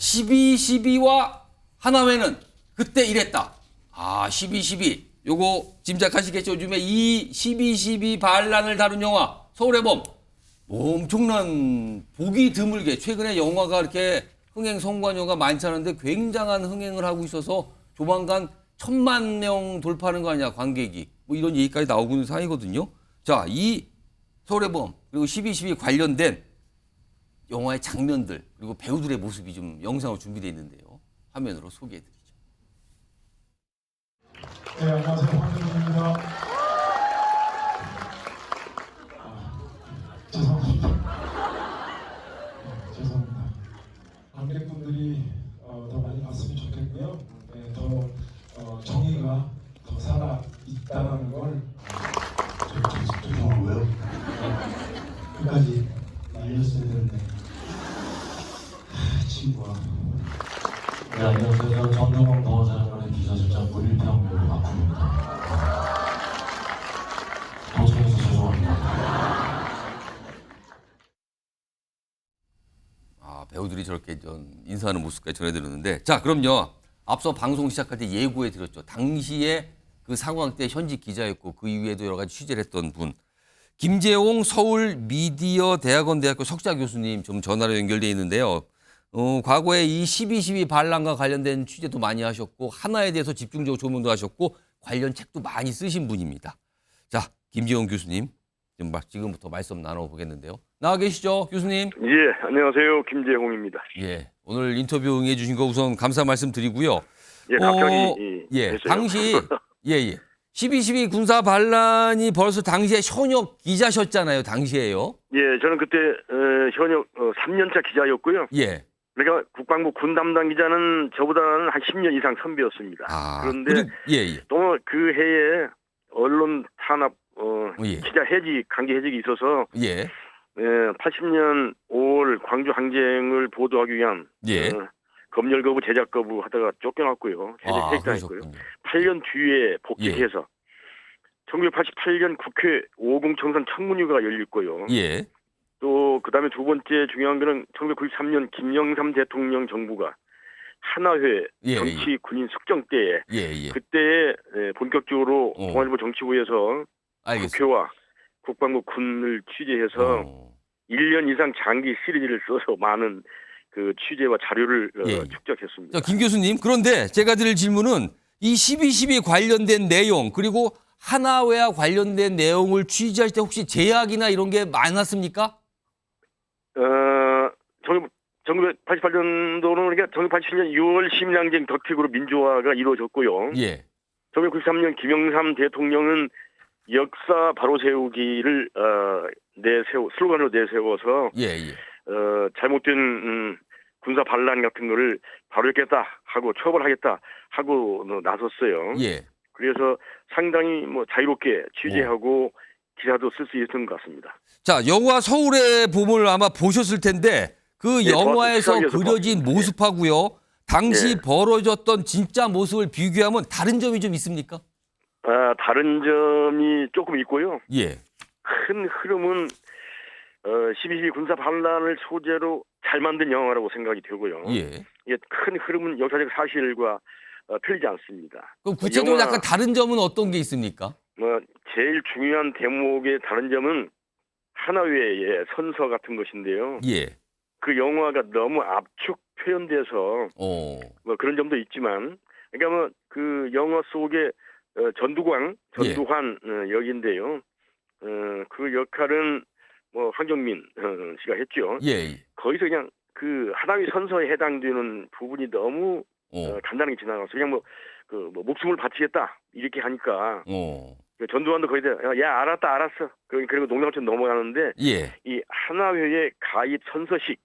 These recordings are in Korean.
12.12와 하나회는 그때 이랬다. 12.12. 요거 짐작하시겠죠? 요즘에 이 12.12 반란을 다룬 영화 서울의 봄. 엄청난 보기 드물게 최근에 영화가 이렇게 흥행 성관료가 많지 않은데 굉장한 흥행을 하고 있어서 조만간 1,000만 명 돌파하는 거 아니야 관객이. 뭐 이런 얘기까지 나오고 있는 상황이거든요. 자, 이 서울의 봄 그리고 12.12 관련된 영화의 장면들 그리고 배우들의 모습이 좀 영상으로 준비되어 있는데요. 화면으로 소개해드리죠. 네, 안녕하세요. 황정민입니다. 죄송합니다. 죄송합니다. 관객분들이 더 많이 봤으면 좋겠고요. 네, 더 정의가 더 살아 있다는 걸 죄송하고요. 끝까지 알렸어야 되는데 친구가. 네, 안녕하세요. 저는 전동공 동호사령관의 비서실장 문일평 역을 맡고 있습니다. 도착해서 죄송합니다. 배우들이 저렇게 인사하는 모습까지 전해드렸는데, 자, 그럼요. 앞서 방송 시작할 때 예고해드렸죠. 당시에 그 상황 때 현직 기자였고 그 이후에도 여러 가지 취재를 했던 분. 김재홍 서울 미디어 대학원 대학교 석좌 교수님 좀 전화로 연결돼 있는데요. 과거에 이 12.12 반란과 관련된 취재도 많이 하셨고 하나에 대해서 집중적으로 조문도 하셨고 관련 책도 많이 쓰신 분입니다. 자, 김재홍 교수님 지금부터 말씀 나눠보겠는데요. 나와 계시죠, 교수님? 예, 안녕하세요. 김재홍입니다. 예, 오늘 인터뷰 응해 주신 거 우선 감사 말씀드리고요. 예, 갑자기 예, 됐어요. 당시 12.12 군사 반란이 벌써 당시에 현역 기자셨잖아요. 당시에요. 예, 저는 그때 현역 3년차 기자였고요. 예. 그러니까 국방부 군 담당 기자는 저보다는 한 10년 이상 선배였습니다. 그런데 또 그 해에 언론 탄압, 기자 해직, 강제 해직이 있어서 80년 5월 광주 항쟁을 보도하기 위한 검열 거부, 제작 거부 하다가 쫓겨났고요. 해직당했고요. 8년 뒤에 복직해서 1988년 국회 50 청산 청문회가 열렸고요. 또 그다음에 두 번째 중요한 거는 1993년 김영삼 대통령 정부가 하나회 정치 군인 숙정 때에 그때 본격적으로 동아일보 정치부에서 국회와 국방부 군을 취재해서 1년 이상 장기 시리즈를 써서 많은 그 취재와 자료를 축적했습니다. 김 교수님, 그런데 제가 드릴 질문은 이 12.12 관련된 내용 그리고 하나회와 관련된 내용을 취재할 때 혹시 제약이나 이런 게 많았습니까? 1988년도는 그러니까 1987년 6월 시민항쟁 덕택으로 민주화가 이루어졌고요. 1993년 김영삼 대통령은 역사 바로 세우기를 슬로건으로 내세워서 잘못된 군사 반란 같은 거를 바로잡겠다 하고 처벌하겠다 하고 나섰어요. 그래서 상당히 자유롭게 취재하고 기사도 쓸 수 있었던 것 같습니다. 자, 영화 서울의 봄을 아마 보셨을 텐데 그 영화에서 그려진 모습하고요. 당시 벌어졌던 진짜 모습을 비교하면 다른 점이 좀 있습니까? 다른 점이 조금 있고요. 큰 흐름은 12.12 군사 반란을 소재로 잘 만든 영화라고 생각이 되고요. 이게 큰 흐름은 역사적 사실과 틀리지 않습니다. 그럼 구체적으로 약간 다른 점은 어떤 게 있습니까? 제일 중요한 대목의 다른 점은 하나회의 선서 같은 것인데요. 그 영화가 너무 압축 표현돼서 그런 점도 있지만, 그러니까 그 영화 속에 전두환 역인데요. 그 역할은 황정민 씨가 했죠. 거기서 그냥 그 하나회 선서에 해당되는 부분이 너무 간단하게 지나가서 그냥 목숨을 바치겠다 이렇게 하니까 전두환도 거기다 야 알았어 그리고 농담처럼 넘어가는데 이 하나회의 가입 선서식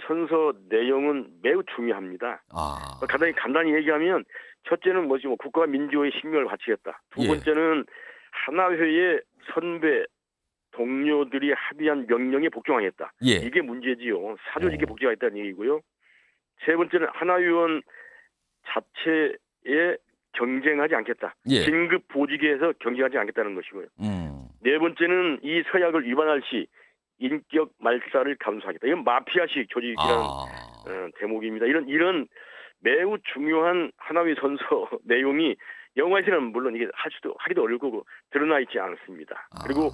선서 내용은 매우 중요합니다. 간단히 얘기하면 첫째는 국가와 민주화의 신명을 바치겠다. 두 번째는 하나회의 선배 동료들이 합의한 명령에 복종하겠다. 이게 문제지요. 사조직에 복종하겠다는 얘기고요. 세 번째는 하나위원 자체에 경쟁하지 않겠다. 긴급 보직에서 경쟁하지 않겠다는 것이고요. 네 번째는 이 서약을 위반할 시 인격 말살을 감수하겠다. 이건 마피아식 조직이라는 대목입니다. 이런 매우 중요한 하나위 선서 내용이 영화에서는 물론 이게 하기도 어렵고 드러나 있지 않습니다. 그리고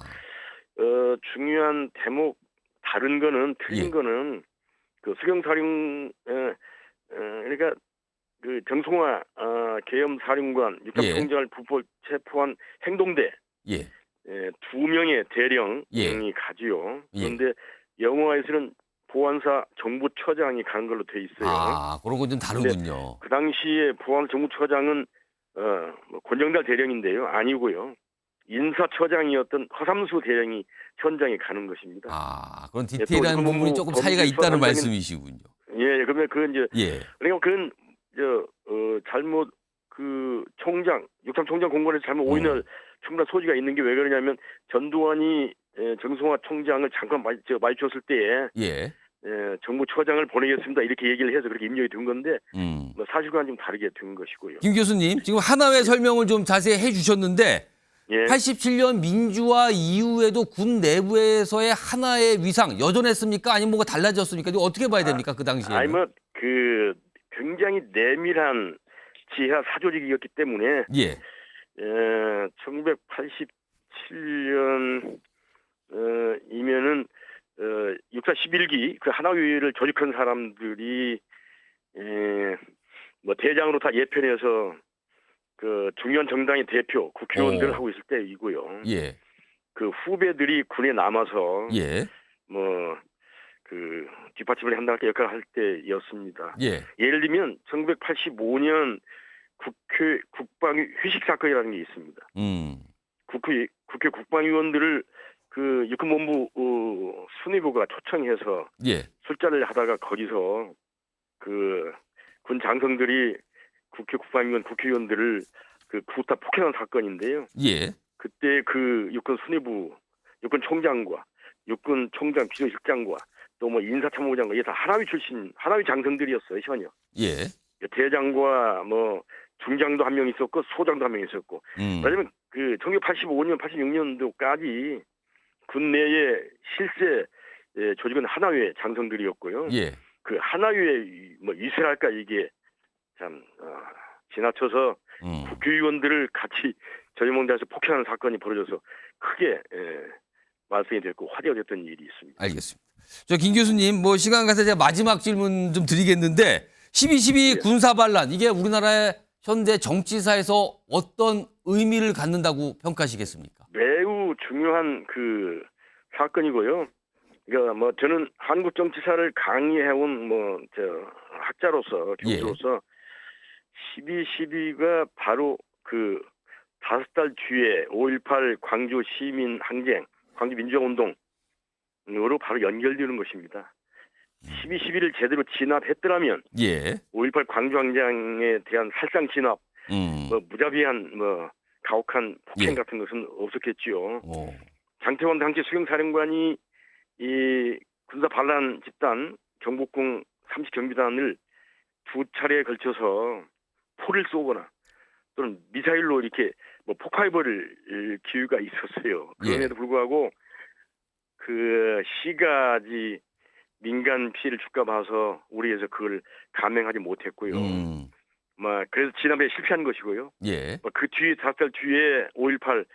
중요한 대목 다른 거는 틀린 거는 그 수경사령 그러니까 그 정송화 계엄사령관 육탑총장을 불법 체포한 행동대 2명의 대령이 가지요. 그런데 영화에서는 보안사 정부처장이 가는 걸로 돼 있어요. 그런 건 좀 다르군요. 그 당시에 보안사 정부처장은 뭐 권정달 대령인데요. 아니고요. 인사처장이었던 허삼수 대령이 현장에 가는 것입니다. 그런 디테일한 부분이 조금 차이가 있다는 말씀이시군요. 예, 그러면 그건 이제 그러니까 그건 잘못 그 육상 총장 공관에서 잘못 오인할 충분한 소지가 있는 게 왜 그러냐면 전두환이 정성화 총장을 잠깐 마주쳤을 때에 정부처장을 보내겠습니다 이렇게 얘기를 해서 그렇게 임명이 된 건데 뭐 사실과는 좀 다르게 된 것이고요. 김 교수님 지금 하나회 설명을 좀 자세히 해주셨는데 87년 민주화 이후에도 군 내부에서의 하나의 위상 여전했습니까? 아니면 뭐가 달라졌습니까? 이거 어떻게 봐야 됩니까? 그 당시에? 뭐 그 굉장히 내밀한 지하 사조직이었기 때문에 1987년 이면은 육사 11기 그 하나위를 조직한 사람들이 뭐 대장으로 다 예편해서 그 중요한 정당의 대표 국회의원들을 하고 있을 때이고요. 그 후배들이 군에 남아서 뭐 그 뒷받침을 한다는 역할을 할 때였습니다. 예를 들면 1985년 국회 국방위 휴식 사건이라는 게 있습니다. 국회 국방위원들을 그 육군본부 수뇌부가 초청해서 술자리를 하다가 거기서 그 군 장성들이 국회 국방위원 국회의원들을 그 구타 폭행한 사건인데요. 그때 그 육군 수뇌부 육군 총장과 육군 총장 비서실장과 또 뭐 인사참모장과 이게 다 하나위 출신 하나위 장성들이었어요 현역. 대장과 뭐 중장도 한 명 있었고 소장도 한 명 있었고. 왜냐면 그 1985년 86년도까지 군 내의 실세 조직은 하나위의 장성들이었고요. 그 하나위의 뭐 위세랄까 이게 참 지나쳐서 국회의원들을 같이 전용병대에서 폭행하는 사건이 벌어져서 크게 말썽이 됐고 화제가 됐던 일이 있습니다. 알겠습니다. 저 김 교수님 뭐 시간 가서 제가 마지막 질문 좀 드리겠는데 12.12 군사 반란 이게 우리나라의 현대 정치사에서 어떤 의미를 갖는다고 평가하시겠습니까? 매우 중요한 그 사건이고요. 그러니까 뭐 저는 한국 정치사를 강의해온 뭐 학자로서 교수로서 12.12가 바로 그 5달 뒤에 5.18 광주 시민 항쟁, 광주 민주화운동으로 바로 연결되는 것입니다. 12.12를 제대로 진압했더라면 5.18 광주 항쟁에 대한 살상 진압, 뭐 무자비한 뭐 가혹한 폭행 같은 것은 없었겠지요. 장태원 당시 수경사령관이 이 군사 반란 집단 경복궁 30경비단을 2차례에 걸쳐서 포를 쏘거나 또는 미사일로 이렇게 뭐 폭파해버릴 기회가 있었어요. 그럼에도 불구하고 그 시가지 민간 피해를 줄까 봐서 우리에서 그걸 감행하지 못했고요. 그래서 진압에 실패한 것이고요. 그 뒤에 5달 뒤에 5.18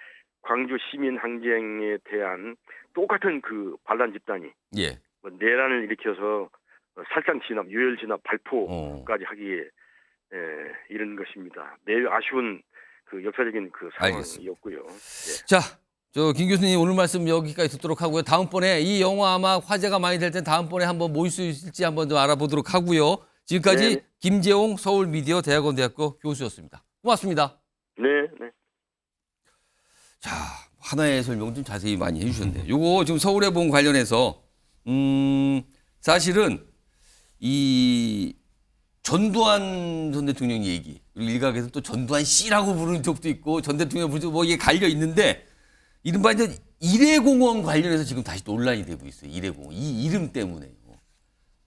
광주 시민 항쟁에 대한 똑같은 그 반란 집단이 내란을 일으켜서 살상 진압, 유혈 진압 발포까지 하기에 이른 것입니다. 매우 아쉬운 그 역사적인 그 상황이었고요. 자, 저 김 교수님 오늘 말씀 여기까지 듣도록 하고요. 다음번에 이 영화 아마 화제가 많이 될 땐 다음번에 한번 모일 수 있을지 한번 좀 알아보도록 하고요. 지금까지 김재홍 서울미디어대학원대학교 교수였습니다. 고맙습니다. 네. 자, 하나의 설명 좀 자세히 많이 해주셨네요. 요거 지금 서울해봉 관련해서 사실은 이 전두환 전 대통령 얘기 그리고 일각에서 또 전두환 씨라고 부르는 쪽도 있고 전 대통령 부르고 뭐 이게 갈려 있는데 이른바 이제 일회공원 관련해서 지금 다시 논란이 되고 있어요. 일회공원 이 이름 때문에요.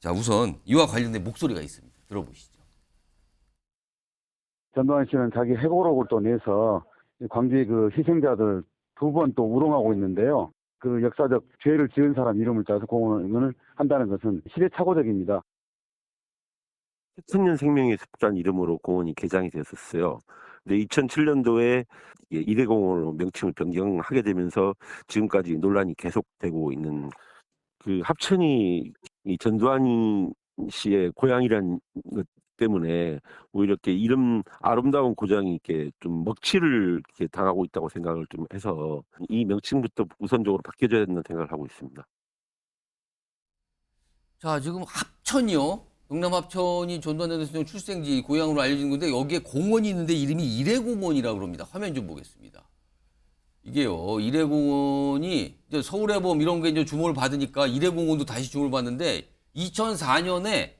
자, 우선 이와 관련된 목소리가 있습니다. 들어보시죠. 전두환 씨는 자기 회고록을 또 내서 광주의 그 희생자들 2번 또 우롱하고 있는데요. 그 역사적 죄를 지은 사람 이름을 따서 공헌을 한다는 것은 시대착오적입니다. 청년 생명의 습관 이름으로 공원이 개장이 됐었어요. 근데 2007년도에 이대공원으로 명칭을 변경하게 되면서 지금까지 논란이 계속되고 있는 그 합천이 이 전두환 씨의 고향이란 것 때문에 오히려 이렇게 이름 아름다운 고장이 이렇게 좀 먹칠을 이렇게 당하고 있다고 생각을 좀 해서 이 명칭부터 우선적으로 바뀌어져야 된다는 생각을 하고 있습니다. 자, 지금 합천이요. 경남 합천이 전두환 전 대통령 출생지 고향으로 알려진 건데 여기에 공원이 있는데 이름이 이래공원이라고 그럽니다. 화면 좀 보겠습니다. 이게요. 이래공원이 이제 서울해봄 이런 게 이제 주목을 받으니까 이래공원도 다시 주목을 받는데 2004년에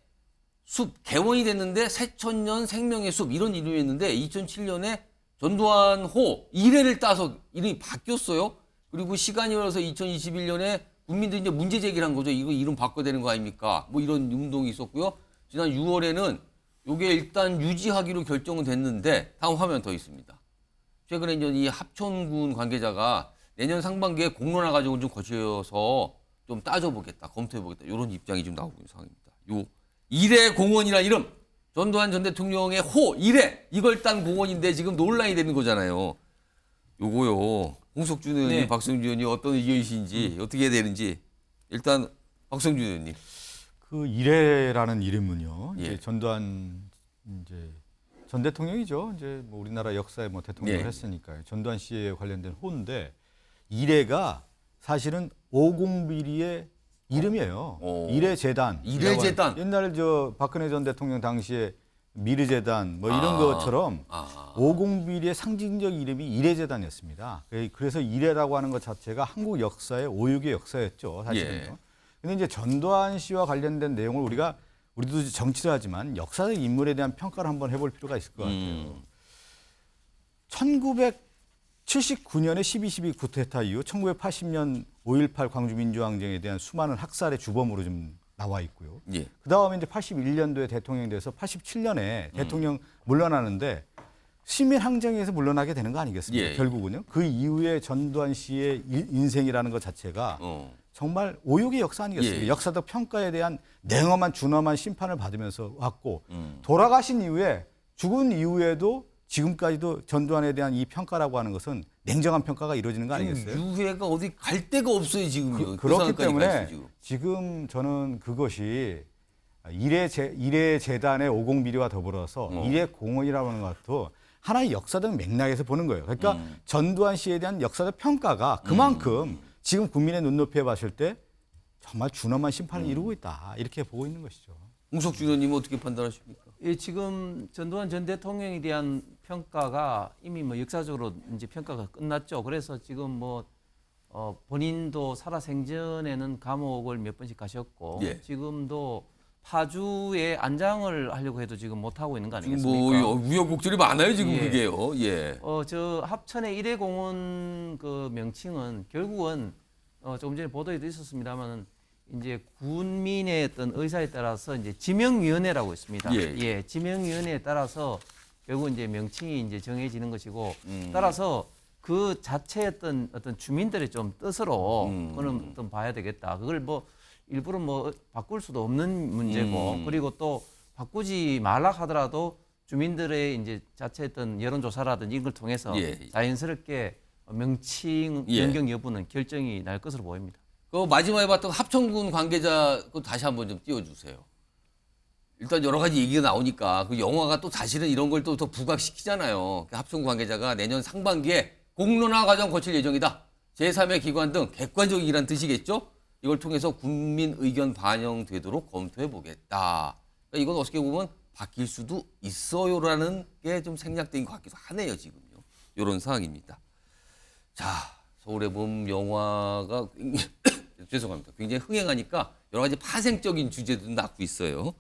숲 개원이 됐는데 새천년 생명의 숲 이런 이름이었는데 2007년에 전두환호 이래를 따서 이름이 바뀌었어요. 그리고 시간이 흘러서 2021년에 국민들이 이제 문제 제기를 한 거죠. 이거 이름 바꿔야 되는 거 아닙니까? 뭐 이런 운동이 있었고요. 지난 6월에는 이게 일단 유지하기로 결정은 됐는데 다음 화면 더 있습니다. 최근에 이제 이 합천군 관계자가 내년 상반기에 공론화 과정을 좀 거쳐서 좀 따져보겠다, 검토해보겠다 이런 입장이 좀 나오고 있는 상황입니다. 요 이래공원이라는 이름, 전두환 전 대통령의 호 이래 이걸 딴 공원인데 지금 논란이 되는 거잖아요. 요거요. 홍석준 의원님, 네. 박성준 의원님 어떤 의견이신지 어떻게 해야 되는지 일단 박성준 의원님. 그 이래라는 이름은요. 예. 이제 전두환 이제 전 대통령이죠. 이제 뭐 우리나라 역사에 뭐 대통령을 예. 했으니까요. 전두환 씨에 관련된 호인데 이래가 사실은 오공비리의 이름이에요. 오. 이래재단. 이래재단. 옛날 저 박근혜 전 대통령 당시에 미르재단 뭐 이런 것처럼 오공비리의 상징적 이름이 이래재단이었습니다. 그래서 이래라고 하는 것 자체가 한국 역사의 오육의 역사였죠. 사실은요. 예. 근데 이제 전두환 씨와 관련된 내용을 우리도 정치를 하지만 역사적 인물에 대한 평가를 한번 해볼 필요가 있을 것 같아요. 1979년에 12.12 쿠데타 이후 1980년 5.18 광주민주항쟁에 대한 수많은 학살의 주범으로 좀 나와 있고요. 예. 그다음에 이제 81년도에 대통령이 돼서 87년에 대통령 물러나는데 시민항쟁에서 물러나게 되는 거 아니겠습니까? 예. 결국은요. 그 이후에 전두환 씨의 인생이라는 것 자체가 정말 오육의 역사 아니겠습니까? 예. 역사적 평가에 대한 냉엄한 준엄한 심판을 받으면서 왔고 돌아가신 이후에 죽은 이후에도 지금까지도 전두환에 대한 이 평가라고 하는 것은 냉정한 평가가 이루어지는 거 아니겠어요? 유해가 어디 갈 데가 없어요 지금요. 그렇기 상황까지 때문에 갔어요, 지금 저는 그것이 이래재단의 오공비리와 더불어서 이래공원이라고 하는 것도 하나의 역사적 맥락에서 보는 거예요. 그러니까 전두환 씨에 대한 역사적 평가가 그만큼 지금 국민의 눈높이에 봤을 때 정말 준엄한 심판을 이루고 있다. 이렇게 보고 있는 것이죠. 홍석준 의원님은 어떻게 판단하십니까? 예, 지금 전두환 전 대통령에 대한 평가가 이미 뭐 역사적으로 이제 평가가 끝났죠. 그래서 지금 뭐 본인도 살아생전에는 감옥을 몇 번씩 가셨고 예. 지금도 파주에 안장을 하려고 해도 지금 못 하고 있는 거 지금 아니겠습니까? 뭐 우여곡절이 많아요 지금 예. 그게요. 예. 저 합천의 이래공원 그 명칭은 결국은 조금 전에 보도에도 있었습니다만은 이제 군민의 어떤 의사에 따라서 이제 지명위원회라고 있습니다. 예. 지명위원회에 따라서 결국 이제 명칭이 이제 정해지는 것이고 따라서 그 자체의 어떤 주민들의 좀 뜻으로 그거는 어떤 봐야 되겠다. 그걸 뭐 일부러 뭐 바꿀 수도 없는 문제고 그리고 또 바꾸지 말라 하더라도 주민들의 이제 자체의 어떤 여론조사라든지 이런 걸 통해서 예. 자연스럽게 명칭 변경 여부는 결정이 날 것으로 보입니다. 그 마지막에 봤던 합천군 관계자 그 다시 한번 좀 띄워주세요. 일단 여러 가지 얘기가 나오니까 그 영화가 또 사실은 이런 걸 또 더 부각시키잖아요. 그 합천군 관계자가 내년 상반기에 공론화 과정 거칠 예정이다. 제3의 기관 등 객관적이란 뜻이겠죠. 이걸 통해서 국민 의견 반영되도록 검토해 보겠다. 그러니까 이건 어떻게 보면 바뀔 수도 있어요라는 게 좀 생략된 것 같기도 하네요 지금요. 이런 상황입니다. 자, 서울의 봄 영화가 죄송합니다. 굉장히 흥행하니까 여러 가지 파생적인 주제도 낳고 있어요.